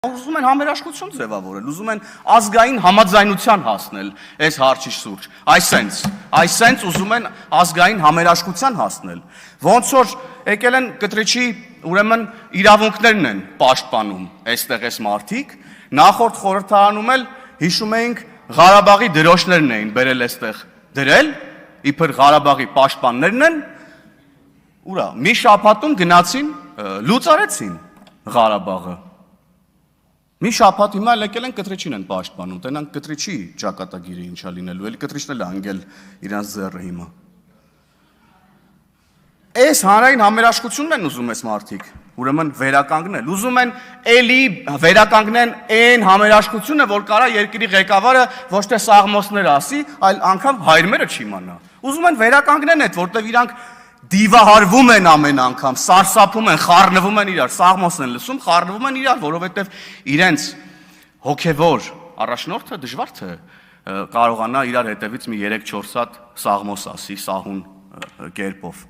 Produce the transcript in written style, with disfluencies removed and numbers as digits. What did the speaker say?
Ուզում են համերաշխություն ձևավորել, ուզում են ազգային համաձայնության հասնել այս հարցի շուրջ, այսենց ուզում են ազգային համերաշխության հասնել, ոնց որ եկել են կտրիչի ուրեմն իրավունքներն են պաշտպանում այստեղ այս մարդիկ, նախորդ խորհրդարանում էլ հիշում էինք Ղարաբաղի դրոշներն էին բերել այստեղ դրել, իբր Ղարաբաղի պաշտպաններն են, ուրա, մի շաբաթում գնացին, լուծարեցին Ղարաբաղը։ Մի շաբաթ հիմա եկել են կտրիչին են պաշտպանում, տենան կտրիչի ճակատագիրը ինչա լինելու, էլի կտրիչն էլ անգել իրանց ձեռը հիմա։ Այս հանրային համերաշխությունն են ուզում այս մարդիկ, ուրեմն վերականգնել, ուզում են էլի վերականգնեն այն համերաշխությունը, որ կարա երկրի ղեկավարը ոչ թե սաղմոսներ ասի, այլ անգամ հայրմերը չիմանա։ Ուզում են վերականգնեն այդ, որտեղ իրանք դիվահարվում են ամեն անգամ, սարսափում են, խառնվում են իրար, սաղմոս են լսում, խառնվում են իրար, որովհետև իրենց հոգևոր առաջնորդը դժվար թե կարողանա իրար հետևից մի 3-4 հատ սաղմոս ասի, սահուն կերպով։